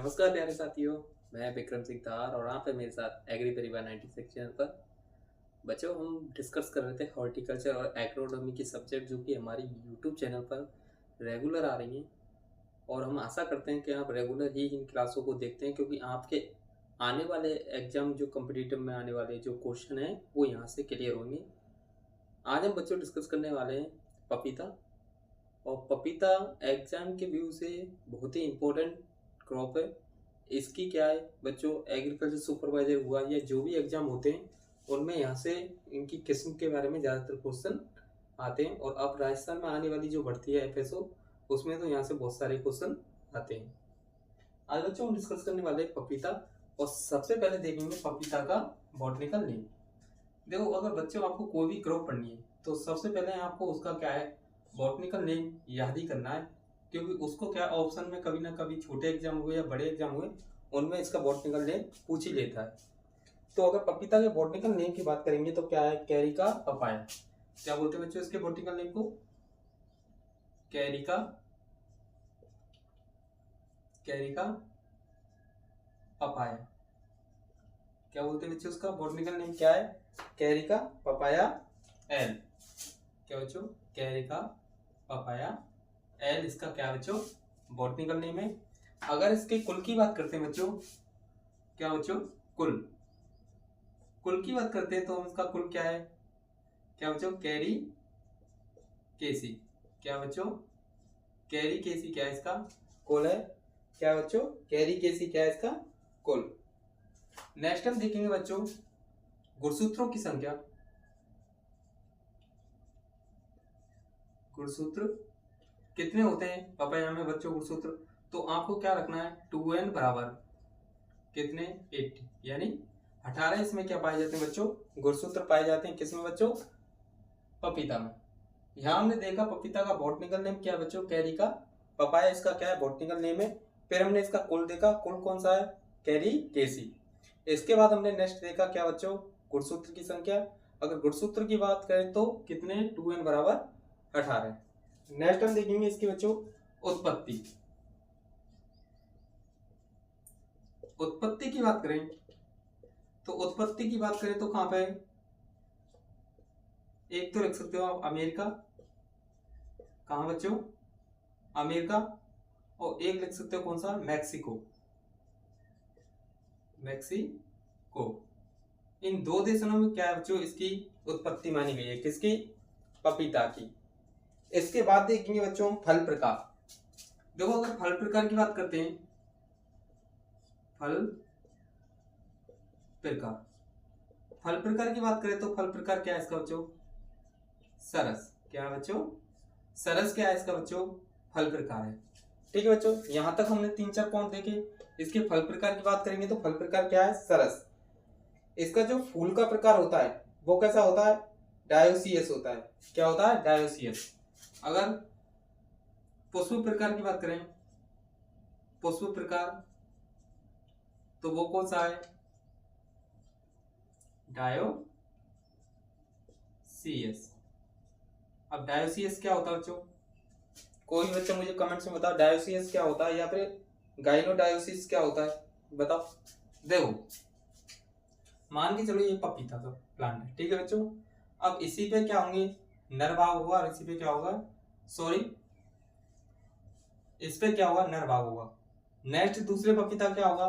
नमस्कार प्यारे साथियों। मैं विक्रम सिंह धार और आप है मेरे साथ एग्री परिवार 96 चैनल पर। बच्चों, हम डिस्कस कर रहे थे हॉर्टिकल्चर और एग्रोनॉमी की सब्जेक्ट जो कि हमारी यूट्यूब चैनल पर रेगुलर आ रही हैं, और हम आशा करते हैं कि आप रेगुलर ही इन क्लासों को देखते हैं, क्योंकि आपके आने वाले एग्जाम जो कम्पिटिटिव में आने वाले जो क्वेश्चन हैं वो यहाँ से क्लियर होंगे। आज हम बच्चों डिस्कस करने वाले हैं पपीता। और पपीता एग्जाम के व्यू से बहुत ही इम्पोर्टेंट क्रॉप है। इसकी क्या है बच्चों, एग्रीकल्चर सुपरवाइजर हुआ या जो भी एग्जाम होते हैं उनमें यहाँ से इनकी किस्म के बारे में ज़्यादातर क्वेश्चन आते हैं। और अब राजस्थान में आने वाली जो भर्ती है एफएसओ, उसमें तो यहाँ से बहुत सारे क्वेश्चन आते हैं। आज बच्चों हम डिस्कस करने वाले हैं पपीता, और सबसे पहले देखेंगे पपीता का बॉटनिकल नेम। देखो, अगर बच्चों आपको कोई भी क्रॉप पढ़नी है तो सबसे पहले आपको उसका क्या है बॉटनिकल नेम याद ही करना है, क्योंकि उसको क्या ऑप्शन में कभी ना कभी छोटे एग्जाम हुए या बड़े एग्जाम हुए उनमें इसका बॉटनिकल नेम पूछ ही लेता है। तो अगर पपीता के बॉटनिकल नेम की बात करेंगे तो क्या है, कैरिका पपाया। क्या बोलते हैं बच्चों इसके बॉटनिकल नेम को? Carica Carica papaya. क्या बोलते हैं बच्चों उसका बॉटनिकल नेम क्या है? Carica papaya L. क्या बच्चों? कैरिका पपाया एल इसका क्या बच्चों बॉटनिकल नेम है। अगर इसके कुल की बात करते हैं बच्चों, क्या बच्चों कुल की बात करते हैं तो इसका कुल क्या है? क्या बच्चों? कैरी केसी। क्या बच्चों? कैरी केसी क्या है इसका कुल है। क्या बच्चों? कैरी केसी क्या है इसका कुल। नेक्स्ट हम देखेंगे बच्चों गुणसूत्रों की संख्या। गुणसूत्र कितने होते हैं पपाया में बच्चों गुणसूत्र? तो आपको क्या रखना है, 2n बराबर कितने 80, यानी 18 इसमें क्या पाए जाते हैं बच्चों गुणसूत्र पाए जाते हैं। किसमें बच्चों? पपीता में। यहाँ हमने देखा पपीता का बॉटनिकल नेम क्या है बच्चों, कैरिका पपाया इसका क्या है बॉटनिकल नेम है। फिर हमने इसका कुल देखा, कुल कौन सा है? कैरी केसी। इसके बाद हमने नेक्स्ट देखा क्या बच्चों, गुणसूत्र की संख्या। अगर गुणसूत्र की बात करें तो कितने 2n बराबर 18। नेक्स्ट हम देखेंगे इसकी बच्चों उत्पत्ति। उत्पत्ति की बात करें तो कहां पे है? एक तो लिख सकते हो आप अमेरिका। कहां बच्चों? अमेरिका। और एक लिख सकते हो कौन सा? मैक्सिको। इन दो देशों में क्या है बच्चों इसकी उत्पत्ति मानी गई है। किसकी? पपीता की। इसके बाद देखेंगे बच्चों फल प्रकार। देखो, अगर फल प्रकार की बात करते हैं, फल प्रकार की बात करें तो फल प्रकार क्या है इसका बच्चों? सरस। क्या है बच्चों? सरस क्या है इसका बच्चों? फल प्रकार है। ठीक है बच्चों, यहां तक हमने 3-4 पॉइंट देखे। इसके फल प्रकार की बात करेंगे तो फल प्रकार क्या है? सरस। इसका जो फूल का प्रकार होता है वो कैसा होता है? डायोसियस होता है। क्या होता है? डायोसियस। अगर पुष्प प्रकार की बात करें, पुष्प प्रकार, तो वो कौन सा है? डायोसियस। अब डायोसियस क्या होता है बच्चों? कोई बच्चा मुझे कमेंट्स में बताओ डायोसियस क्या होता है, या फिर गाइनोडायोसिस क्या होता है, बताओ। देखो, मान के चलो ये पपीता का प्लांट है, ठीक है बच्चों। अब इसी पे क्या होंगे? नर भाग होगा, और इसी पे क्या होगा? सॉरी, इस पे क्या होगा? नर भाग होगा। नेक्स्ट दूसरे पपीता क्या होगा?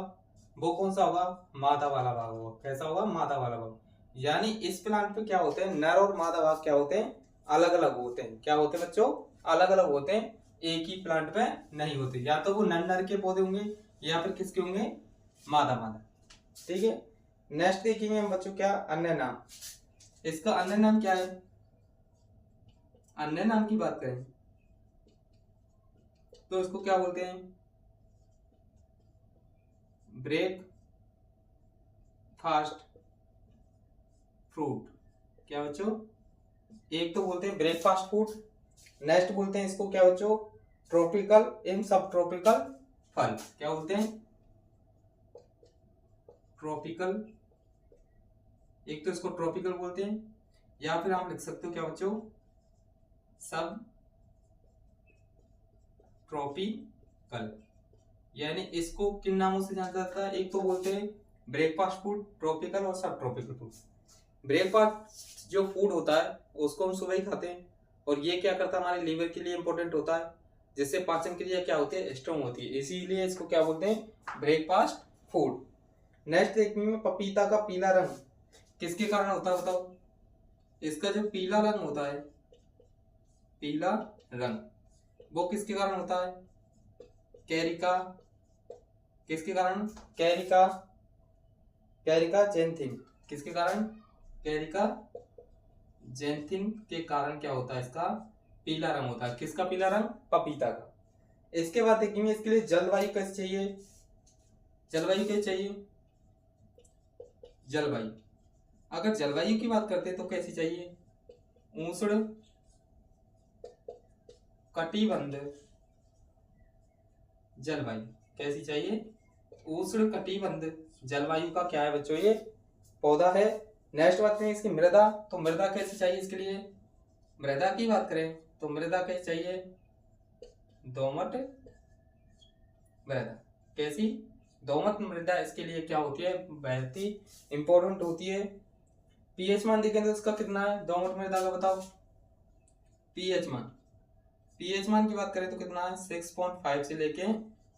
वो कौन सा होगा? मादा वाला भाग होगा। कैसा होगा? मादा वाला भाग। यानी इस प्लांट पे क्या होते हैं? नर और मादा भाग क्या होते हैं? अलग अलग होते हैं। क्या होते हैं बच्चों? अलग अलग होते हैं, एक ही प्लांट पे नहीं होते। या तो वो नर के पौधे होंगे या फिर किसके होंगे? मादा मादा। ठीक है। नेक्स्ट देखेंगे हम बच्चों क्या अन्य नाम। इसका अन्य नाम क्या है? अन्य नाम की बात करें तो इसको क्या बोलते हैं? Breakfast fruit. क्या बच्चों? एक तो बोलते हैं ब्रेकफास्ट फूड, नेक्स्ट बोलते हैं इसको क्या बच्चों? ट्रॉपिकल एंड सब ट्रॉपिकल फल। क्या बोलते हैं? ट्रॉपिकल। एक तो इसको ट्रॉपिकल बोलते हैं, या फिर आप लिख सकते हो क्या बच्चों? सब ट्रॉपिकल। यानी इसको किन नामों से जाना जाता है? एक तो बोलते हैं ब्रेकफास्ट फूड, ट्रॉपिकल और सब ट्रॉपिकल फूड। ब्रेकफास्ट जो फूड होता है उसको हम सुबह ही खाते हैं, और ये क्या करता है, हमारे लीवर के लिए इंपॉर्टेंट होता है, जिससे पाचन क्रिया क्या होती है, स्ट्रांग होती है, इसीलिए इसको क्या बोलते हैं, ब्रेकफास्ट फूड। नेक्स्ट देखेंगे पपीता का पीला रंग किसके कारण होता है, बताओ। इसका जो पीला रंग होता है, पीला रंग, वो किसके कारण होता है, कैरिका, किसके कारण, कैरिका, कैरिका जेंथिन, किसके कारण, कैरिका जेंथिन के कारण क्या होता है, इसका पीला रंग होता है। किसका पीला रंग, पपीता का। इसके बाद देखेंगे इसके लिए जलवायु कैसे चाहिए, जलवायु कैसे चाहिए, जलवायु, अगर जलवायु की बात करते हैं तो कैसी चाहिए, उष्ण कटिबंध जलवायु, कैसी चाहिए, उष्ण कटिबंध जलवायु का क्या है बच्चों, ये पौधा है। नेक्स्ट बात करें इसकी मृदा, तो मृदा कैसी चाहिए इसके लिए, मृदा की बात करें तो मृदा कैसी चाहिए, दोमट मृदा, कैसी, दोमट मृदा इसके लिए क्या होती है, बहुत ही इंपॉर्टेंट होती है। पीएच मान देखें तो इसका कितना है, दोमट मृदा का बताओ, पीएच मान, पीएच मान की बात करें तो कितना है, 6.5 से लेके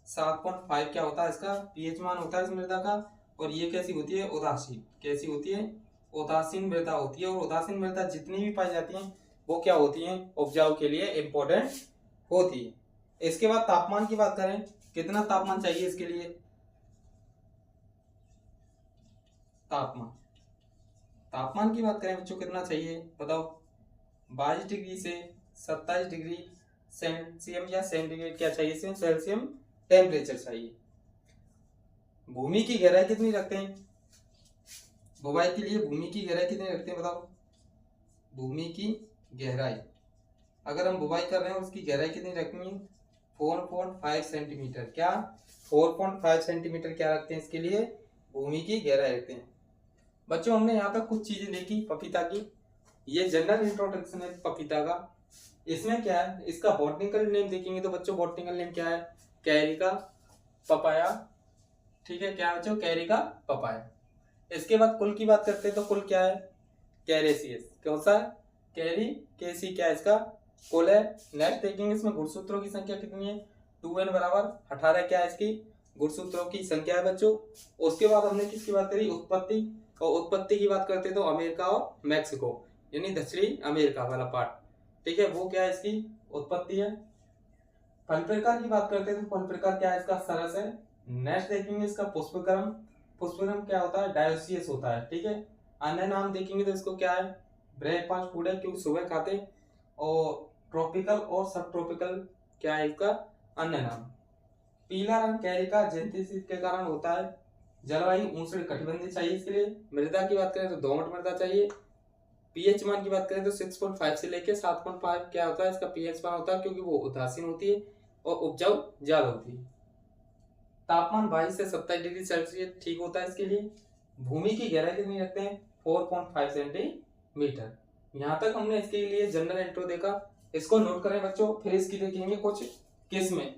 7.5 क्या होता है इसका पीएच मान होता है इस मृदा का। और ये कैसी होती है, उदासीन, कैसी होती है, उदासीन मृदा होती है। और उदासीन मृदा जितनी भी पाई जाती हैं वो क्या होती हैं, उपजाऊ के लिए इंपॉर्टेंट होती है। इसके बाद तापमान की बात करें, कितना तापमान चाहिए इसके लिए, तापमान, तापमान की बात करें बच्चों कितना चाहिए बताओ, 22 डिग्री से 27 डिग्री सेल्सियम या सेंटीग्रेड क्या चाहिए, सेल्सियम टेम्परेचर चाहिए। भूमि की गहराई कितनी रखते हैं, बुवाई के लिए भूमि की गहराई कितनी रखते हैं बताओ, भूमि की गहराई, अगर हम बुवाई कर रहे हैं उसकी गहराई कितनी रखनी है, 4.5 सेंटीमीटर, क्या 4.5 सेंटीमीटर क्या रखते हैं इसके लिए, भूमि की गहराई रखते हैं। बच्चों हमने यहाँ तक कुछ चीजें देखी पपीता की, ये जनरल इंट्रोडक्शन है पपीता का। इसमें क्या है, इसका बॉटनिकल नेम देखेंगे तो बच्चों बॉटनिकल नेम क्या है, कैरिका पपाया, ठीक है, क्या बच्चों, कैरिका पपाया। इसके बाद कुल की बात करते हैं तो कुल क्या है, कैरेसियस, कौन सा, कैरी केसी क्या है इसका कुल है। नेक्स्ट देखेंगे इसमें गुणसूत्रों की संख्या कितनी है, 2n बराबर 18 क्या है इसकी गुणसूत्रों की संख्या है बच्चों। उसके बाद हमने किसकी बात करी, उत्पत्ति, और उत्पत्ति की बात करते हैं तो अमेरिका और मैक्सिको, यानी दक्षिणी अमेरिका वाला पार्ट, ठीक है, वो क्या है इसकी उत्पत्ति है। फल प्रकार की बात करते हैं तो फल प्रकार क्या है इसका, सरस है। नेक्स्ट देखेंगे इसका पुष्पक्रम, पुष्पक्रम क्या होता है, डायोसियस होता है, ठीक है। अन्य नाम देखेंगे तो इसको क्या है, ब्रेकफास्ट फूड है क्योंकि सुबह खाते हैं। और ट्रॉपिकल और सब ट्रॉपिकल क्या है इसका अन्य नाम। पीला रंग कैरिका जेंथिस के कारण होता है। जलवायु उष्ण कटिबंधीय चाहिए इसके लिए। मृदा की बात करें तो दोमट मृदा चाहिए। पीएच मान की बात करें तो 6.5 से लेके 7.5 क्या होता है इसका पीएच मान होता है, क्योंकि वो उदासीन होती है और उपजाऊ ज्यादा होती है। तापमान 22 से 27 डिग्री सेल्सियस ठीक होता है इसके लिए। भूमि की गहराई कितनी रखते हैं, 4.5 सेंटीमीटर। यहाँ तक हमने इसके लिए जनरल इंट्रो देखा, इसको नोट करें बच्चों। फिर इसकी देखेंगे कुछ किस्में,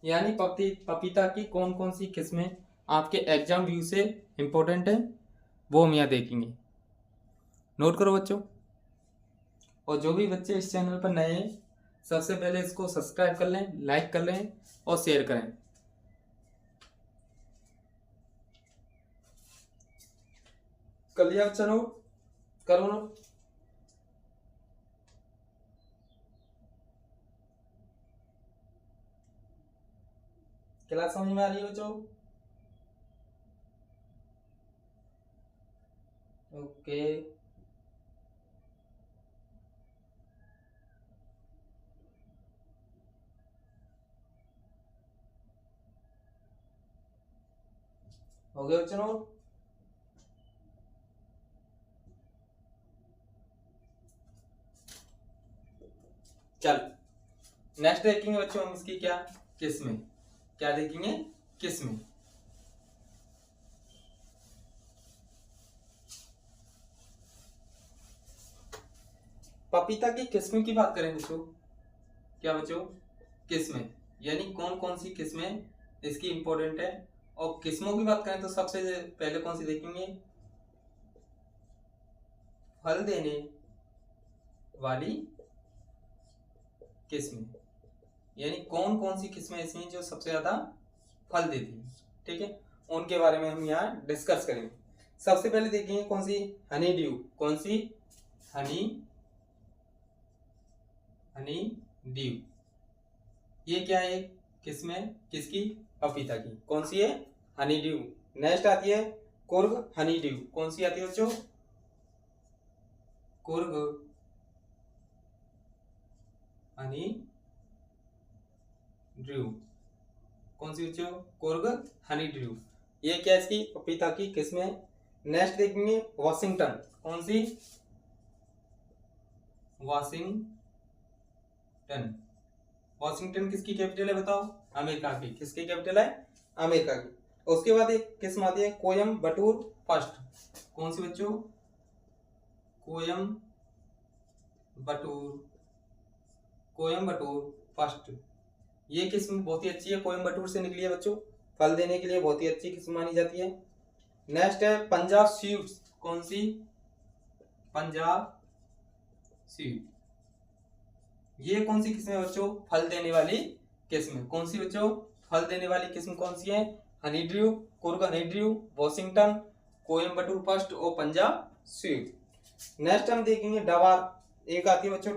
यानी पपीता की कौन कौन सी किस्में आपके एग्जाम व्यू से इंपॉर्टेंट है वो हम यहाँ देखेंगे, नोट करो बच्चों। और जो भी बच्चे इस चैनल पर नए हैं सबसे पहले इसको सब्सक्राइब कर लें, लाइक कर लें और शेयर करें। कर लिया बच्चा नोट, करो नोट। क्लास समझ में आ रही है बच्चों, ओके। हो गया बच्चों नोट। चल नेक्स्ट देखेंगे बच्चों हम इसकी क्या किस्में, क्या देखेंगे किस्में। पपीता की किस्में की बात करें बच्चों, क्या बच्चों किस्में, यानी कौन कौन सी किस्में इसकी इंपॉर्टेंट है। और किस्मों की बात करें तो सबसे पहले कौन सी देखेंगे, फल देने वाली किस्में, यानी कौन कौन सी किस्में ऐसी हैं जो सबसे ज्यादा फल देती हैं, ठीक है, उनके बारे में हम यहाँ डिस्कस करेंगे। सबसे पहले देखेंगे कौन सी, हनी ड्यू। कौन सी, हनी ड्यू। ये क्या है, किसमें, किसकी, पपीता की। कौन सी है, हनी ड्यू। नेक्स्ट आती है कुर्ग हनी ड्यू। कौन सी आती है बच्चों, कुर्ग हनी ड्यू। कौन सी बच्चों, कुर्ग हनी ड्यू। ये क्या है, इसकी पपीता की किस्म है। नेक्स्ट देखेंगे वॉशिंगटन। कौन सी, वॉशिंगटन। वॉशिंगटन किसकी कैपिटल है बताओ, अमेरिका की। किसकी कैपिटल है, अमेरिका की। उसके बाद एक किस्म आती है कोयम्बटूर फर्स्ट। कौन सी बच्चों, कोयम्बटूर फर्स्ट। ये किस्म बहुत ही अच्छी है, कोयम्बटूर से निकली है बच्चों, फल देने के लिए बहुत ही अच्छी किस्म मानी जाती है। नेक्स्ट है पंजाब स्वीट्स। कौन सी, पंजाब स्वीट। ये कौन सी किस्म है बच्चों, फल देने वाली किस्म। कौन सी बच्चों, फल देने वाली किस्म कौन सी है, Honey due, Coorg Honey due, Washington, Coimbatore first और पंजाब स्वीट। नेक्स्ट हम देखेंगे डवार। एक आती है बच्चों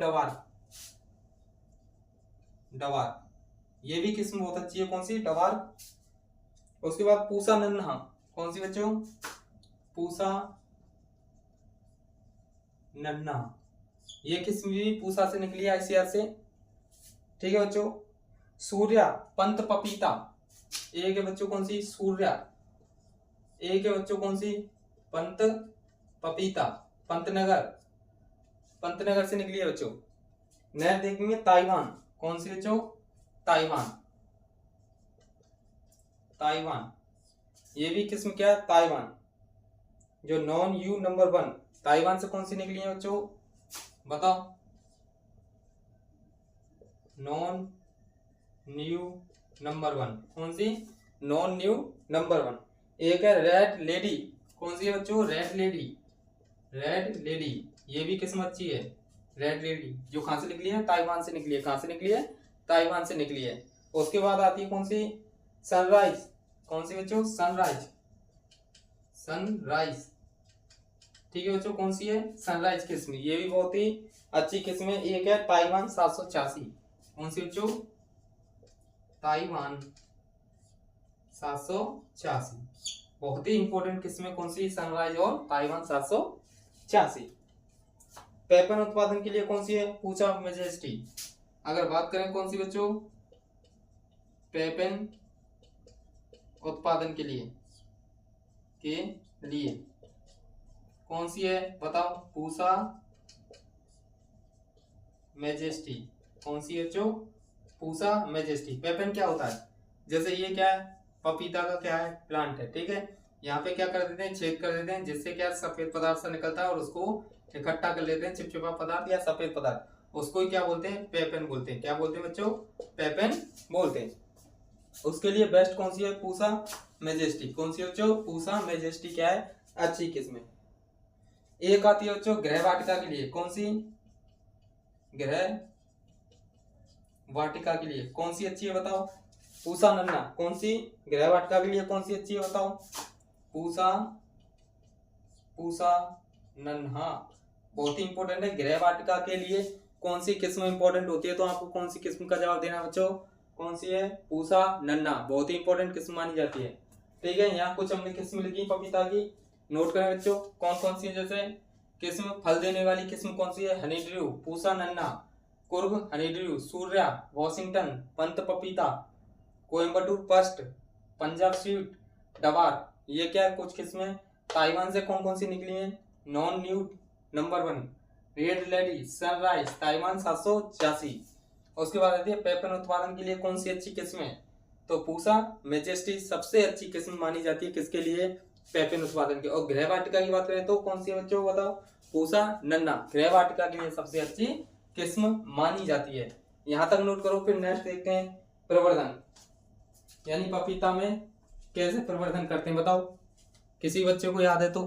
डवार। ये भी किस्म बहुत अच्छी है। कौन सी, डवार। उसके बाद पूसा नन्हा। कौन सी बच्चों, पूसा नन्हा। ये किस्म भी पूसा से निकली है, आईसीआर से, ठीक है बच्चों। सूर्या पंत पपीता। एक है बच्चों कौन सी, सूर्या। एक है बच्चों कौन सी, पंत पपीता, पंतनगर से निकली है बच्चों। नेक्स्ट देखेंगे ताइवान। कौन सी बच्चों, ताइवान। ये भी किस्म क्या है, ताइवान। जो नॉन यू नंबर 1, ताइवान से कौन सी निकली है बच्चों बताओ, नॉन न्यू नंबर 1। कौन सी, नॉन न्यू नंबर 1। एक है रेड लेडी। कौन सी है बच्चों, रेड लेडी। ये भी किस्म अच्छी है, रेड लेडी, जो कहां से निकली है, ताइवान से निकली है। कहां से निकली है, ताइवान से निकली है। उसके बाद आती है कौन सी, सनराइज। कौन सी बच्चों, सनराइज। ठीक है बच्चों, कौन सी है, सनराइज किस्म। ये भी बहुत ही अच्छी किस्म है। एक है ताइवान 786। कौन सी बच्चों, ताइवान 786। बहुत ही इंपॉर्टेंट किस्म है। कौन सी, सनराइज और ताइवान 786। पेपन उत्पादन के लिए कौन सी है, पूसा मेजेस्टी। अगर बात करें कौन सी बच्चों, पेपन उत्पादन के लिए कौन सी है बताओ, पूसा मेजेस्टी। कौन सी है बच्चों, पूसा मेजेस्टी। पेपन क्या होता है, जैसे ये क्या है, पपीता का क्या है, प्लांट है, ठीक है। यहाँ पे क्या कर देते हैं, छेद कर देते हैं, जिससे क्या सफेद पदार्थ सा निकलता है और उसको इकट्ठा कर लेते हैं, चिपचिपा पदार्थ या सफेद पदार्थ। उसको ही क्या बोलते हैं, पेपन बोलते हैं। क्या बोलते हैं बच्चों, पेपन बोलते हैं। उसके लिए बेस्ट कौन सी है, पूसा मेजेस्टी। कौन सी बच्चों, पूसा मेजेस्टी क्या है, अच्छी किस्म है। एक आती है बच्चों गृह वाटिका के लिए। कौन सी, गृह वाटिका के लिए कौन सी अच्छी है बताओ, पूसा नन्हा। कौन सी, गृह वाटिका के लिए कौन सी अच्छी है बताओ, पूसा नन्हा। बहुत ही इंपॉर्टेंट है, गृह वाटिका के लिए कौन सी किस्म इंपॉर्टेंट होती है, तो आपको कौन सी किस्म का जवाब देना बच्चों, कौन सी है, पूसा नन्हा। बहुत ही इंपॉर्टेंट किस्म मानी जाती है, ठीक है। यहाँ कुछ हमने किस्म लिखी पपीता की, नोट करें बच्चों कौन कौन सी है। जैसे किस्म, फल देने वाली किस्म कौन सी है, हनी ड्यू, पूसा नन्हा, कुर्ग हनी ड्यू, सूर्या, वॉशिंगटन, पंत पपीता, कोयम्बटूर फर्स्ट, पंजाब स्वीट, डवार। ये क्या है कुछ किस्में। ताइवान से कौन कौन सी निकली है, non new number 1, red lady, sunrise, Taiwan 786। उसके बाद आती है पेपन उत्पादन के लिए कौन सी अच्छी किस्म है, तो पूसा मेजेस्टी सबसे अच्छी किस्म मानी जाती है, किसके लिए, पेपन उत्पादन के। और गृह वाटिका की बात करें तो कौन सी है बच्चों बताओ, पूसा नन्हा, गृह वाटिका के लिए सबसे अच्छी किस्म मानी जाती है। यहां तक नोट करो। फिर नेक्स्ट देखते हैं प्रवर्धन। यानी पपीता में कैसे प्रवर्धन करते हैं बताओ, किसी बच्चे को याद है तो?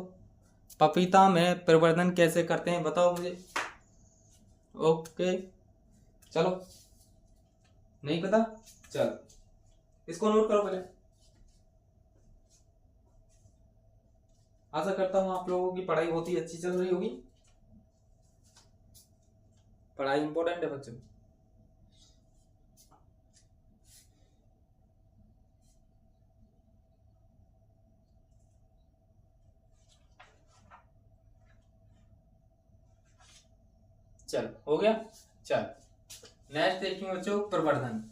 पपीता में प्रवर्धन कैसे करते हैं बताओ मुझे। ओके चलो, नहीं पता, चलो इसको नोट करो पहले। आशा करता हूं आप लोगों की पढ़ाई बहुत ही अच्छी चल रही होगी। पढ़ाई इंपॉर्टेंट है बच्चों। चल हो गया। चल नेक्स्ट देखेंगे बच्चों प्रवर्धन।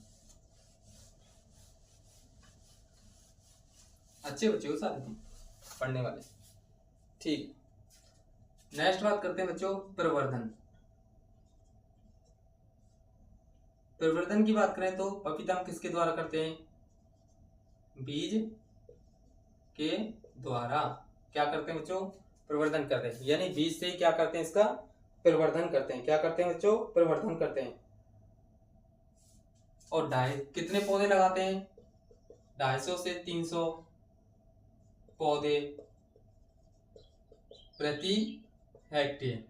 अच्छे बच्चे हो सारे तुम पढ़ने वाले, ठीक। नेक्स्ट बात करते हैं बच्चों प्रवर्धन। प्रवर्धन की बात करें तो पपीता हम किसके द्वारा करते हैं? बीज के द्वारा क्या करते हैं बच्चों? प्रवर्धन करते हैं। यानी बीज से ही क्या करते हैं? इसका प्रवर्धन करते हैं। क्या करते हैं बच्चों? प्रवर्धन करते हैं। और कितने पौधे लगाते हैं? 250 से 300 पौधे प्रति हेक्टेयर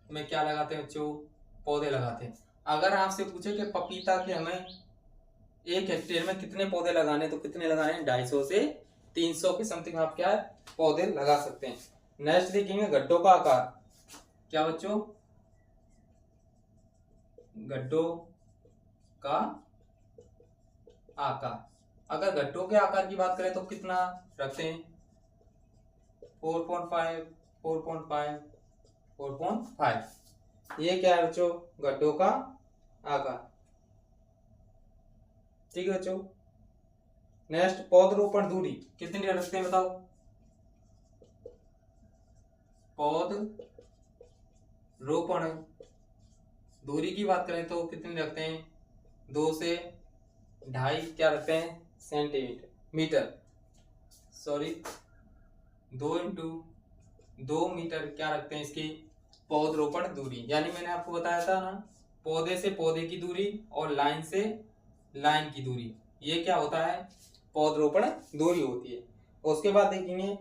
में क्या लगाते हैं बच्चों? पौधे लगाते हैं। अगर आपसे पूछे कि पपीता के हमें 1 हेक्टेयर में कितने पौधे लगाने, तो कितने लगाए? 250 से 300 के समथिंग आप क्या है पौधे लगा सकते हैं। नेक्स्ट देखेंगे गड्ढों का आकार। क्या बच्चों? गड्ढों का आकार। अगर गड्ढों के आकार की बात करें तो कितना रखते हैं? 4.5, 4.5, 4.5। ये क्या है बच्चों? गड्ढों का आकार, ठीक है बच्चों। नेक्स्ट पौधरोपण दूरी कितनी रखते हैं बताओ? पौध रोपण दूरी की बात करें तो कितनी रखते हैं? 2 से 2.5 क्या रखते हैं? सेंटीमीटर, सॉरी 2 इंटू 2 मीटर क्या रखते हैं इसकी पौधरोपण दूरी। यानी मैंने आपको बताया था ना, पौधे से पौधे की दूरी और लाइन से लाइन की दूरी, ये क्या होता है? पौधरोपण दूरी होती है। उसके बाद देखेंगे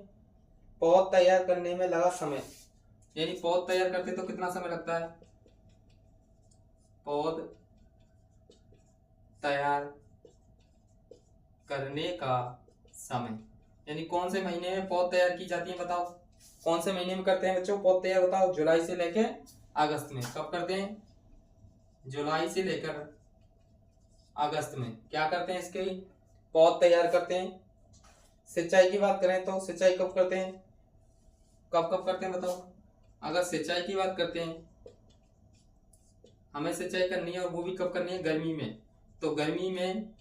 पौध तैयार करने में लगा समय। यानी पौध तैयार करते तो कितना समय लगता है? पौध तैयार करने का समय, यानी कौन से महीने में पौध तैयार की जाती है बताओ? कौन से महीने में करते हैं बच्चों पौध तैयार बताओ? जुलाई से लेकर अगस्त में। कब करते हैं? जुलाई से लेकर अगस्त में क्या करते हैं? इसके पौध तैयार करते हैं। सिंचाई की बात करें तो सिंचाई कब करते हैं? कब कब करते हैं बताओ? अगर सिंचाई की बात करते हैं, हमें सिंचाई करनी है और वो भी कब करनी है? गर्मी में। तो गर्मी में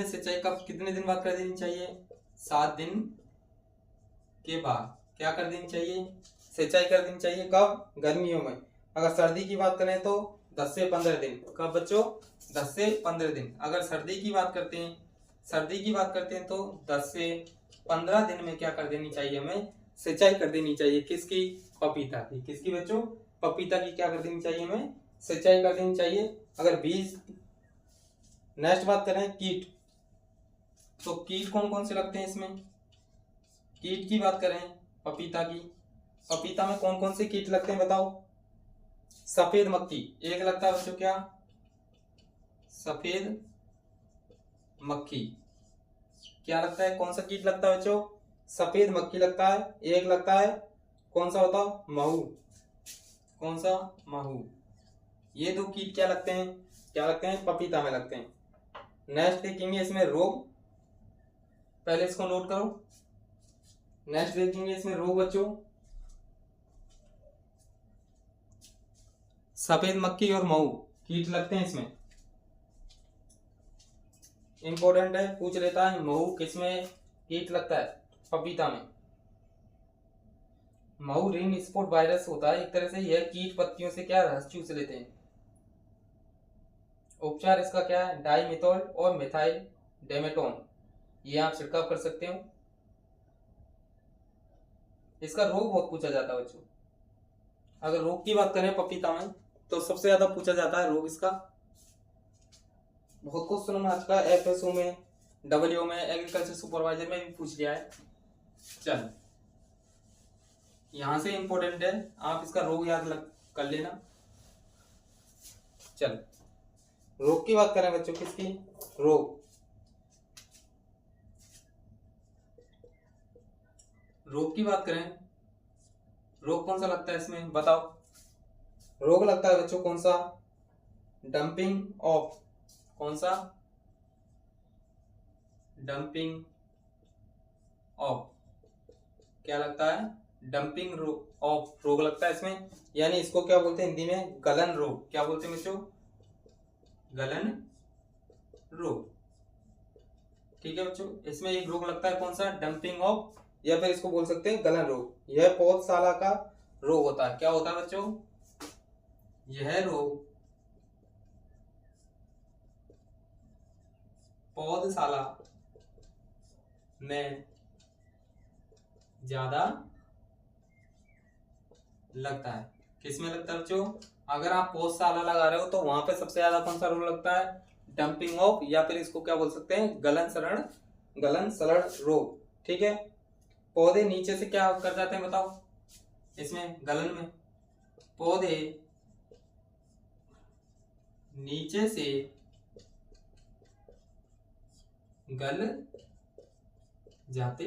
सिंचाई कब, कितने दिन बाद कर देनी चाहिए? 7 दिन के बाद क्या कर देनी चाहिए? सिंचाई कर देनी चाहिए। कब? गर्मियों में। अगर सर्दी की बात करें तो 10 से 15 दिन। कब बच्चों? 10 से 15 दिन। अगर सर्दी की बात करते हैं तो 10 से 15 दिन में क्या कर देनी चाहिए? हमें सिंचाई कर देनी चाहिए। किसकी? पपीता की। किसकी बच्चों? पपीता की क्या कर देनी चाहिए? हमें सिंचाई कर देनी चाहिए। अगर बीज, नेक्स्ट बात करें कीट, तो कीट कौन कौन से लगते हैं इसमें? कीट की बात करें पपीता की, पपीता में कौन कौन से कीट लगते हैं बताओ? सफेद मक्खी एक लगता है बच्चों। क्या? सफेद मक्खी क्या लगता है? कौन सा कीट लगता है बच्चों? सफेद मक्खी लगता है। एक लगता है कौन सा बताओ? महू। कौन सा? महू। ये 2 कीट क्या लगते हैं? क्या लगते हैं? पपीता में लगते हैं। नेक्स्ट देखेंगे इसमें रोग, पहले इसको नोट करो। नेक्स्ट देखेंगे इसमें रोग बच्चों, सफेद मक्खी और महू कीट लगते हैं इसमें। इंपॉर्टेंट है, पूछ लेता है महू किसमें कीट लगता है? पपीता में। महू रिंग स्पॉट वायरस होता है एक तरह से, यह कीट पत्तियों से क्या रस चूस लेते हैं। उपचार इसका क्या है? डाइमिथोल और मिथाइल डेमेटोन, ये आप छिड़काव कर सकते हो। इसका रोग बहुत पूछा जाता है बच्चों। अगर रोग की बात करें पपीता में तो सबसे ज्यादा पूछा जाता है रोग इसका बहुत क्वेश्चन में आज का FSO में, WO में, एग्रीकल्चर सुपरवाइजर में भी पूछ लिया है। चल यहां से इंपॉर्टेंट है, आप इसका रोग याद कर लेना। चल रोग की बात करें बच्चों, किसकी? रोग। रोग की बात करें, रोग कौन सा लगता है इसमें बताओ? रोग लगता है बच्चों कौन सा? Dumping of. कौन सा? Dumping of. क्या लगता है? डंपिंग ऑफ रोग लगता है इसमें, यानी इसको क्या बोलते हैं हिंदी में? गलन रोग। क्या बोलते हैं बच्चों? गलन रोग। ठीक है बच्चों, इसमें एक रोग लगता है कौन सा? डंपिंग ऑफ, या फिर इसको बोल सकते हैं गलन रोग। यह पौधशाला का रोग होता है। क्या होता है बच्चों? यह रोग पौधशाला में ज्यादा लगता है। किसमें लगता है बच्चों? अगर आप पौधशाला लगा रहे हो तो वहां पे सबसे ज्यादा कौन सा रोग लगता है? डंपिंग ऑफ, या फिर इसको क्या बोल सकते हैं? गलन सड़न रोग। ठीक है, पौधे नीचे से क्या कर जाते हैं बताओ? इसमें गलन में पौधे नीचे से गल जाते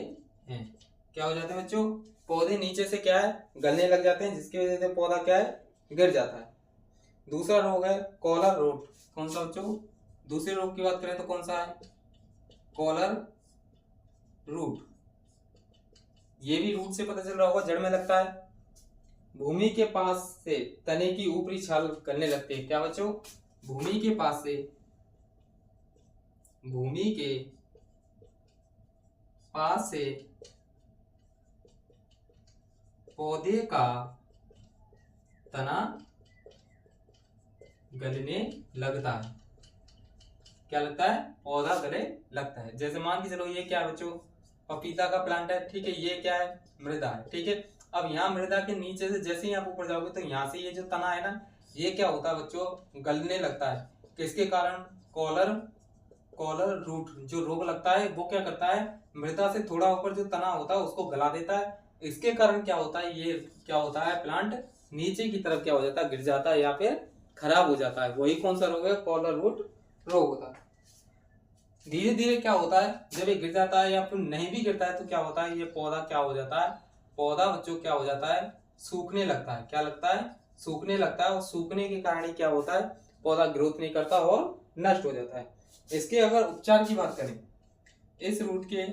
हैं। क्या हो जाते हैं बच्चों? पौधे नीचे से क्या है? गलने लग जाते हैं, जिसकी वजह से पौधा क्या है? गिर जाता है। दूसरा रोग है कॉलर रूट। कौन सा बच्चों? दूसरे रोग की बात करें तो कौन सा है? Collar root. ये भी रूट से पता चल रहा होगा, जड़ में लगता है। भूमि के पास से तने की ऊपरी छाल गलने लगती है। क्या बच्चों? भूमि के पास से, भूमि के पास से पौधे का तना गलने लगता है। क्या लगता है? पौधा गले लगता है। जैसे मान के चलो ये क्या है बच्चों? पपीता का प्लांट है। ठीक है, ये क्या है? मृदा है। ठीक है, अब यहाँ मृदा के नीचे से जैसे ही आप ऊपर जाओगे तो यहाँ से ये जो तना है ना, ये क्या होता है बच्चों? गलने लगता है। किसके कारण? कॉलर रूट जो रोग लगता है वो क्या करता है? मृदा से थोड़ा ऊपर जो तना होता है उसको गला देता है। इसके कारण क्या होता है? ये क्या होता है? प्लांट नीचे की तरफ क्या हो जाता है? गिर जाता है या फिर खराब हो जाता है। वही कौन सा रोग है? कॉलर रूट रोग होता है। धीरे धीरे क्या होता है? जब ये गिर जाता है या फिर नहीं भी गिरता है तो क्या होता है? ये पौधा क्या हो जाता है? पौधा बच्चों क्या हो जाता है? सूखने लगता है। क्या लगता है? सूखने लगता है। और सूखने के कारण ही क्या होता है? पौधा ग्रोथ नहीं करता और नष्ट हो जाता है। इसके अगर उपचार की बात करें, इस रूट के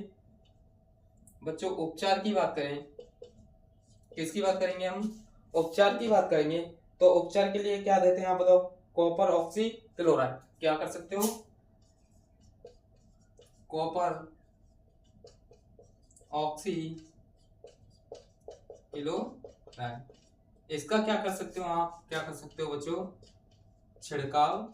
बच्चों उपचार की बात करें, किसकी बात करेंगे हम? उपचार की बात करेंगे। तो उपचार के लिए क्या देते हैं आप बताओ? Copper oxy chloride. क्या कर सकते हो? Copper oxy chloride. इसका क्या कर सकते हो आप? क्या कर सकते हो बच्चों? छिड़काव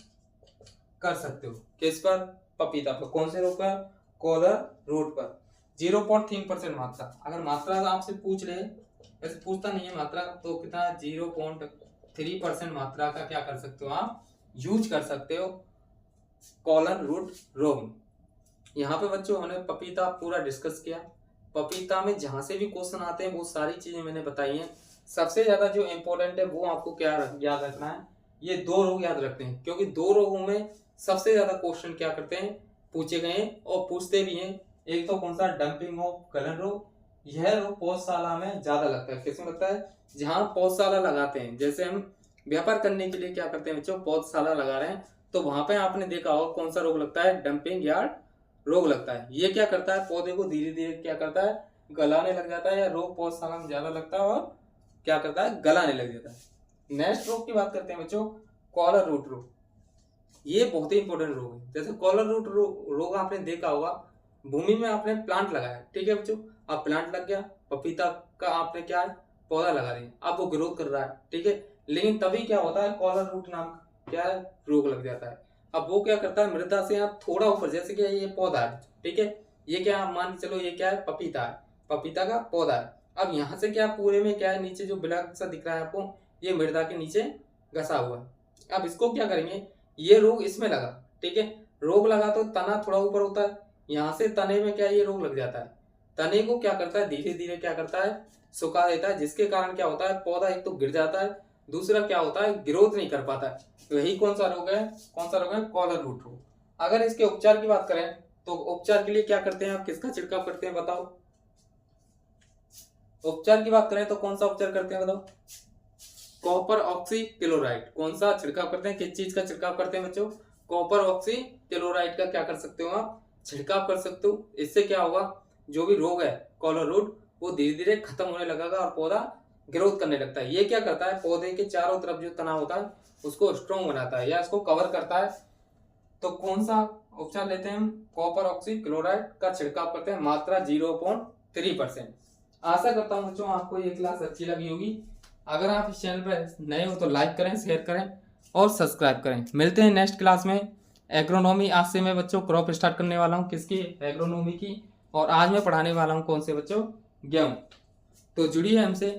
कर सकते हो। किस पर? पपीता पर। कौन से रोग पर? कॉलर रूट पर। 0.3% मात्रा। अगर मात्रा आपसे पूछ ले, वैसे पूछता नहीं है मात्रा, तो कितना? 0.3% मात्रा का क्या कर सकते हो आप? यूज कर सकते हो कॉलर रूट रोग। यहाँ पे बच्चों हमने पपीता पूरा डिस्कस किया। पपीता में जहां से भी क्वेश्चन आते हैं वो सारी चीजें मैंने बताई हैं। सबसे ज्यादा जो इम्पोर्टेंट है वो आपको क्या याद रखना है? ये दो रोग याद रखते हैं, क्योंकि दो रोगों में सबसे ज्यादा क्वेश्चन क्या करते हैं? पूछे गए हैं और पूछते भी हैं। एक तो कौन सा? डंपिंग ऑफ गलन रोग। यह रोग पौधशाला में ज्यादा लगता है। किसमें लगता है? जहां पौधशाला लगाते हैं। जैसे हम व्यापार करने के लिए क्या करते हैं बच्चों? पौधशाला लगा रहे हैं, तो वहां पे आपने देखा होगा कौन सा रोग लगता है? डंपिंग यार्ड रोग लगता है। ये क्या करता है? पौधे को धीरे धीरे क्या करता है? गलाने लग जाता है। या रोग पौधशाला में ज्यादा लगता है और क्या करता है? गलाने लग जाता है। नेक्स्ट रोग की बात करते हैं बच्चों, कॉलर रूट रोग। ये बहुत ही इंपॉर्टेंट रोग है। जैसे कॉलर रूट रोग आपने देखा होगा, भूमि में आपने प्लांट लगाया, ठीक है बच्चों, अब प्लांट लग गया, पपीता का आपने क्या है? पौधा लगा दिया, अब वो ग्रोथ कर रहा है, ठीक है, लेकिन तभी क्या होता है? कॉलर रूट नाम क्या है? रोग लग जाता है। अब वो क्या करता है? मृदा से आप थोड़ा ऊपर, जैसे कि ये पौधा है, ठीक है, ये क्या आप मान के चलो ये क्या है? पपीता है, पपीता का पौधा है। अब यहाँ से क्या पूरे में क्या है? नीचे जो ब्लैक सा दिख रहा है आपको, ये मृदा के नीचे घसा हुआ है। अब इसको क्या करेंगे? ये रोग इसमें लगा, ठीक है, रोग लगा तो तना थोड़ा ऊपर होता है, यहाँ से तने में क्या ये रोग लग जाता है, तने को क्या करता है धीरे धीरे क्या करता है सुखा देता है, जिसके कारण क्या होता है पौधा एक तो गिर जाता है, दूसरा क्या होता है ग्रोथ नहीं कर पाता है। तो यही कौन सा रोग है, कौन सा रोग है, कॉलर रूट रोग। अगर इसके उपचार की बात करें तो उपचार के लिए क्या करते हैं, आप किसका छिड़काव करते हैं बताओ। उपचार की बात करें तो कौन सा उपचार करते हैं बताओ, कॉपर ऑक्सी क्लोराइड। कौन सा छिड़काव करते हैं, किस चीज का छिड़काव करते हैं बच्चों, कॉपर ऑक्सी क्लोराइड का क्या कर सकते हो आप, छिड़काव कर सकते हो। इससे क्या होगा, जो भी रोग है कॉलर रूट वो धीरे धीरे खत्म होने लगेगा और पौधा ग्रोथ करने लगता है। ये क्या करता है, पौधे के चारों तरफ जो तना होता है उसको स्ट्रॉन्ग बनाता है या इसको कवर करता है। तो कौन सा उपचार लेते हैं हम, कॉपर ऑक्सी क्लोराइड का छिड़काव करते हैं, मात्रा 0.3%। आशा करता हूं बच्चों आपको ये क्लास अच्छी लगी होगी। अगर आप इस चैनल पर नए हो तो लाइक करें, शेयर करें और सब्सक्राइब करें। मिलते हैं नेक्स्ट क्लास में। एग्रोनॉमी आज से मैं बच्चों क्रॉप स्टार्ट करने वाला हूँ, किसकी, एग्रोनॉमी की। और आज मैं पढ़ाने वाला हूँ कौन से बच्चों, गेहूं। तो जुड़िए हमसे।